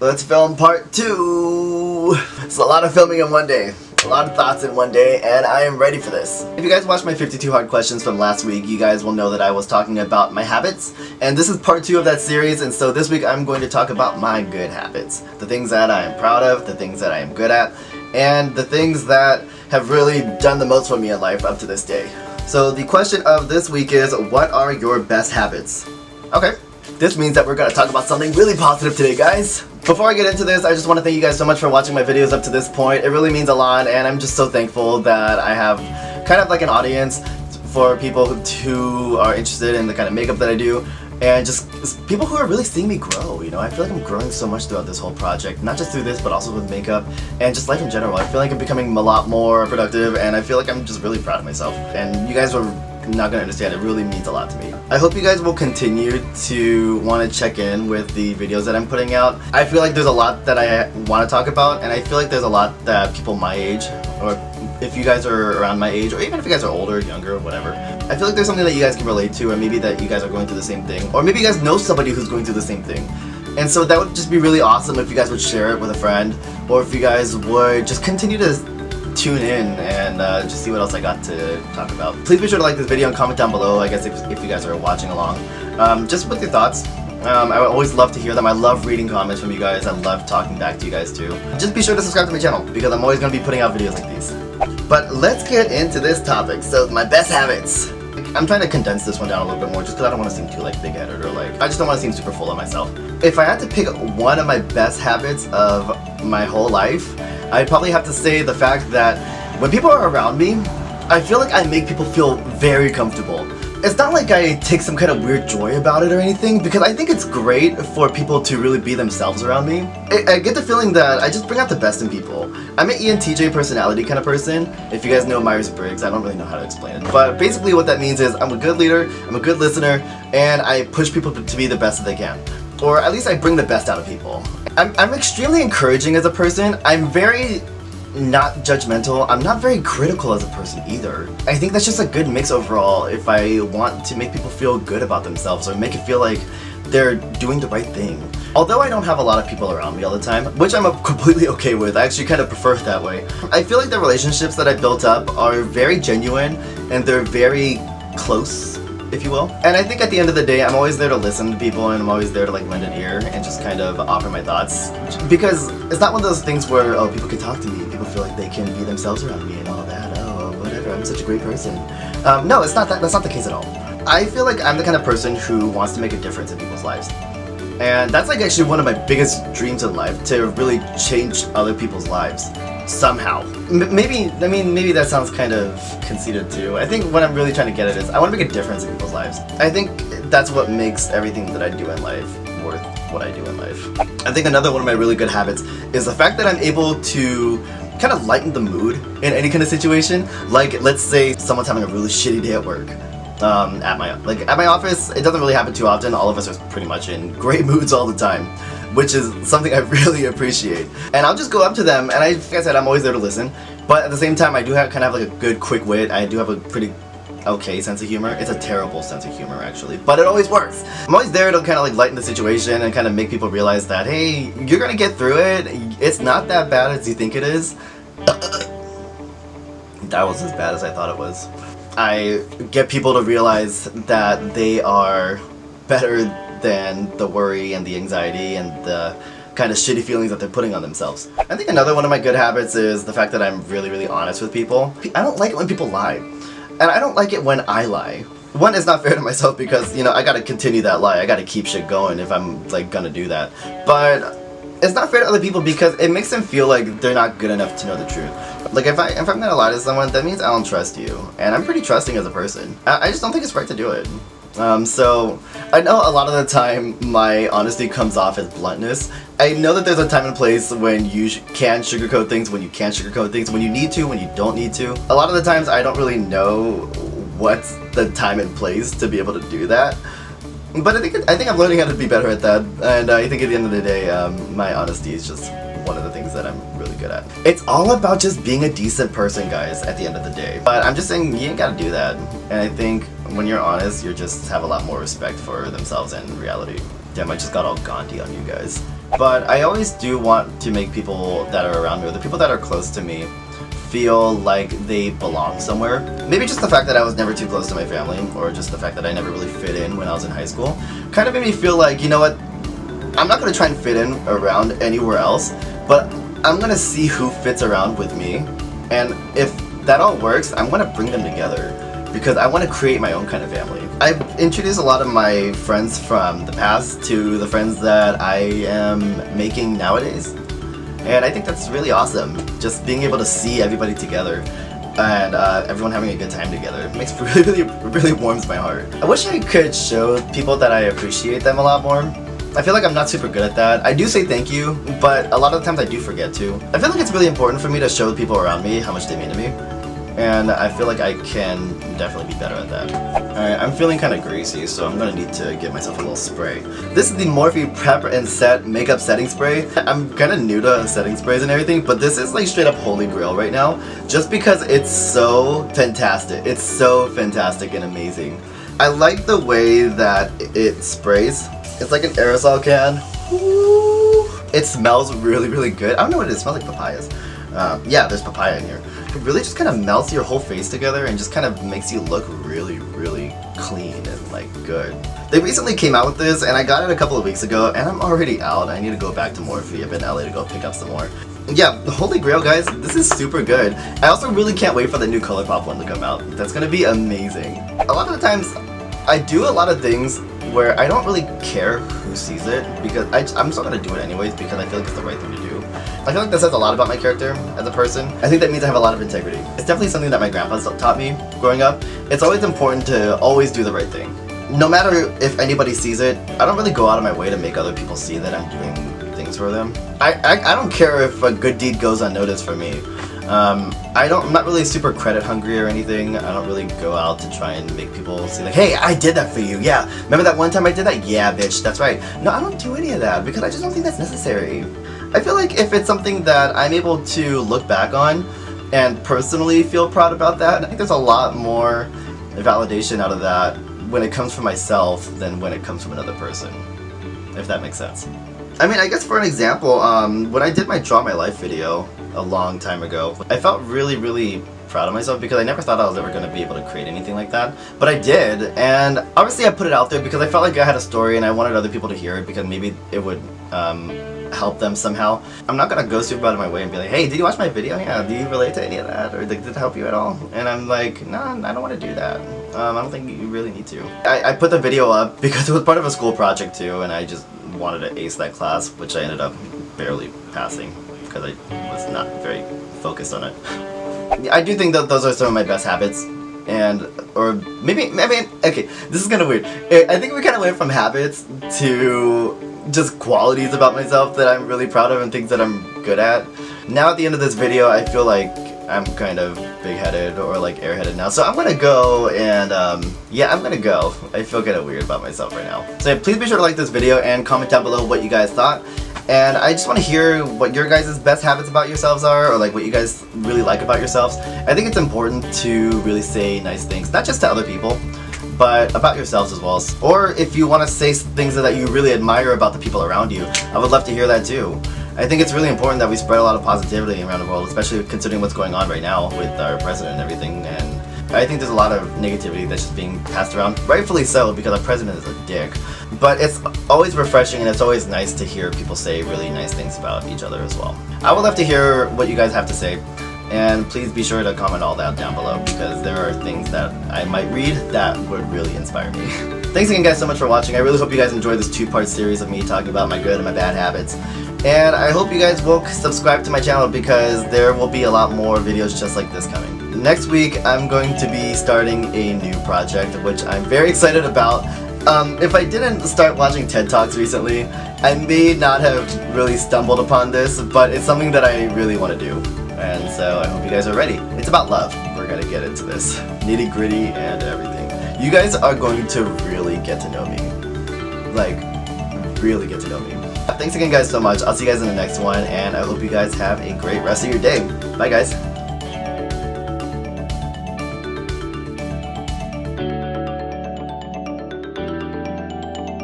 let's film part 2. It's a lot of filming in one day. A lot of thoughts in one day, and I am ready for this. If you guys watched my 52 hard questions from last week, you guys will know that I was talking about my habits, and this is part 2 of that series, and so this week I'm going to talk about my good habits. The things that I am proud of, the things that I am good at, and the things that have really done the most for me in life up to this day. So the question of this week is, what are your best habits? Okay. This means that we're going to talk about something really positive today, guys. Before I get into this, I just want to thank you guys so much for watching my videos up to this point. It really means a lot, and I'm just so thankful that I have kind of like an audience for people who are interested in the kind of makeup that I do, and just people who are really seeing me grow, you know. I feel like I'm growing so much throughout this whole project, not just through this, but also with makeup, and just life in general. I feel like I'm becoming a lot more productive, and I feel like I'm just really proud of myself, and you guys are not gonna understand. It really means a lot to me. I hope you guys will continue to want to check in with the videos that I'm putting out. I feel like there's a lot that I want to talk about, and I feel like there's a lot that people my age, or if you guys are around my age, or even if you guys are older, younger, whatever, I feel like there's something that you guys can relate to, or maybe that you guys are going through the same thing, or maybe you guys know somebody who's going through the same thing. And so that would just be really awesome if you guys would share it with a friend, or if you guys would just continue to tune in and just see what else I got to talk about. Please be sure to like this video and comment down below, I guess if you guys are watching along, just with your thoughts. I would always love to hear them. I love reading comments from you guys. I love talking back to you guys too. Just be sure to subscribe to my channel, because I'm always going to be putting out videos like these. But let's get into this topic. So my best habits. I'm trying to condense this one down a little bit more, just because I don't want to seem too like big-headed, or like, I just don't want to seem super full of myself. If I had to pick one of my best habits of my whole life, I'd probably have to say the fact that when people are around me, I feel like I make people feel very comfortable. It's not like I take some kind of weird joy about it or anything, because I think it's great for people to really be themselves around me. I get the feeling that I just bring out the best in people. I'm an ENTJ personality kind of person. If you guys know Myers-Briggs, I don't really know how to explain it. But basically what that means is I'm a good leader, I'm a good listener, and I push people to be the best that they can. Or at least I bring the best out of people. I'm extremely encouraging as a person. I'm very not judgmental. I'm not very critical as a person either. I think that's just a good mix overall if I want to make people feel good about themselves, or make it feel like they're doing the right thing. Although I don't have a lot of people around me all the time, which I'm completely okay with. I actually kind of prefer it that way. I feel like the relationships that I built up are very genuine, and they're very close, if you will. And I think at the end of the day, I'm always there to listen to people, and I'm always there to like lend an ear and just kind of offer my thoughts. Because it's not one of those things where, oh, people can talk to me, people feel like they can be themselves around me and all that, oh, whatever, I'm such a great person. No, it's not that. That's not the case at all. I feel like I'm the kind of person who wants to make a difference in people's lives. And that's like actually one of my biggest dreams in life, to really change other people's lives. Somehow. Maybe that sounds kind of conceited too. I think what I'm really trying to get at is I want to make a difference in people's lives. I think that's what makes everything that I do in life worth what I do in life. I think another one of my really good habits is the fact that I'm able to kind of lighten the mood in any kind of situation. Like, let's say someone's having a really shitty day at work. At my office, it doesn't really happen too often. All of us are pretty much in great moods all the time, which is something I really appreciate. And I'll just go up to them, and like I said, I'm always there to listen, but at the same time, I do have kind of like a good quick wit. I do have a pretty okay sense of humor. It's a terrible sense of humor, actually, but it always works. I'm always there to kind of like lighten the situation and kind of make people realize that, hey, you're gonna get through it. It's not that bad as you think it is. That was as bad as I thought it was. I get people to realize that they are better than the worry and the anxiety and the kind of shitty feelings that they're putting on themselves. I think another one of my good habits is the fact that I'm really, really honest with people. I don't like it when people lie. And I don't like it when I lie. One, it's not fair to myself because, you know, I gotta continue that lie. I gotta keep shit going if I'm, like, gonna do that. But it's not fair to other people because it makes them feel like they're not good enough to know the truth. Like, if I'm gonna lie to someone, that means I don't trust you. And I'm pretty trusting as a person. I just don't think it's right to do it. So, I know a lot of the time my honesty comes off as bluntness. I know that there's a time and place when you can sugarcoat things, when you can't sugarcoat things, when you need to, when you don't need to. A lot of the times I don't really know what's the time and place to be able to do that. But I think I'm learning how to be better at that, and I think at the end of the day, my honesty is just one of the things that I'm really good at. It's all about just being a decent person, guys, at the end of the day. But I'm just saying, you ain't gotta do that. And I think when you're honest, you just have a lot more respect for themselves and reality. Damn, I just got all Gandhi on you guys. But I always do want to make people that are around me, or the people that are close to me, feel like they belong somewhere. Maybe just the fact that I was never too close to my family, or just the fact that I never really fit in when I was in high school, kind of made me feel like, you know what, I'm not going to try and fit in around anywhere else, but I'm going to see who fits around with me, and if that all works, I'm going to bring them together, because I want to create my own kind of family. I've introduced a lot of my friends from the past to the friends that I am making nowadays. And I think that's really awesome, just being able to see everybody together and everyone having a good time together. It makes really warms my heart. I wish I could show people that I appreciate them a lot more. I feel like I'm not super good at that. I do say thank you, but a lot of the times I do forget to. I feel like it's really important for me to show the people around me how much they mean to me. And I feel like I can definitely be better at that. Alright, I'm feeling kind of greasy, so I'm gonna need to give myself a little spray. This is the Morphe Prep and Set Makeup Setting Spray. I'm kind of new to setting sprays and everything, but this is like straight up holy grail right now, just because it's so fantastic. It's so fantastic and amazing. I like the way that it sprays. It's like an aerosol can. Ooh. It smells really good. I don't know what it is. It smells like papayas. Yeah, there's papaya in here. It really just kind of melts your whole face together and just kind of makes you look really clean and like good. They recently came out with this and I got it a couple of weeks ago and I'm already out. I need to go back to Morphe up in LA to go pick up some more. Yeah, the Holy Grail, guys, this is super good. I also really can't wait for the new ColourPop one to come out. That's gonna be amazing. A lot of the times, I do a lot of things where I don't really care who sees it, because I'm still gonna do it anyways because I feel like it's the right thing to do. I feel like that says a lot about my character as a person. I think that means I have a lot of integrity. It's definitely something that my grandpa taught me growing up. It's always important to always do the right thing. No matter if anybody sees it, I don't really go out of my way to make other people see that I'm doing things for them. I don't care if a good deed goes unnoticed for me. I'm not really super credit hungry or anything. I don't really go out to try and make people see like, hey, I did that for you, yeah. Remember that one time I did that? Yeah, bitch, that's right. No, I don't do any of that because I just don't think that's necessary. I feel like if it's something that I'm able to look back on and personally feel proud about that, I think there's a lot more validation out of that when it comes from myself than when it comes from another person, if that makes sense. I mean, I guess for an example, when I did my Draw My Life video a long time ago, I felt really proud of myself because I never thought I was ever going to be able to create anything like that, but I did, and obviously I put it out there because I felt like I had a story and I wanted other people to hear it because maybe it would help them somehow. I'm not gonna go super out of my way and be like, hey, did you watch my video? Yeah, do you relate to any of that? Or did it help you at all? And I'm like, nah, I don't want to do that. I don't think you really need to. I put the video up because it was part of a school project too, and I just wanted to ace that class, which I ended up barely passing because I was not very focused on it. I do think that those are some of my best habits, or maybe, okay, this is kind of weird. I think we kind of went from habits to just qualities about myself that I'm really proud of and things that I'm good at. Now at the end of this video, I feel like I'm kind of big-headed or like airheaded now. So I'm gonna go and, yeah, I'm gonna go. I feel kind of weird about myself right now. So yeah, please be sure to like this video and comment down below what you guys thought. And I just want to hear what your guys' best habits about yourselves are, or like what you guys really like about yourselves. I think it's important to really say nice things, not just to other people, but about yourselves as well. Or if you want to say things that you really admire about the people around you, I would love to hear that too. I think it's really important that we spread a lot of positivity around the world, especially considering what's going on right now with our president and everything. And I think there's a lot of negativity that's just being passed around, rightfully so, because our president is a dick. But it's always refreshing and it's always nice to hear people say really nice things about each other as well. I would love to hear what you guys have to say. And please be sure to comment all that down below because there are things that I might read that would really inspire me. Thanks again guys so much for watching. I really hope you guys enjoyed this two-part series of me talking about my good and my bad habits. And I hope you guys will subscribe to my channel because there will be a lot more videos just like this coming. Next week I'm going to be starting a new project which I'm very excited about. If I didn't start watching TED Talks recently, I may not have really stumbled upon this, but it's something that I really want to do. And so I hope you guys are ready. It's about love. We're gonna get into this. Nitty gritty and everything. You guys are going to really get to know me. Like, really get to know me. Thanks again guys so much. I'll see you guys in the next one and I hope you guys have a great rest of your day. Bye guys.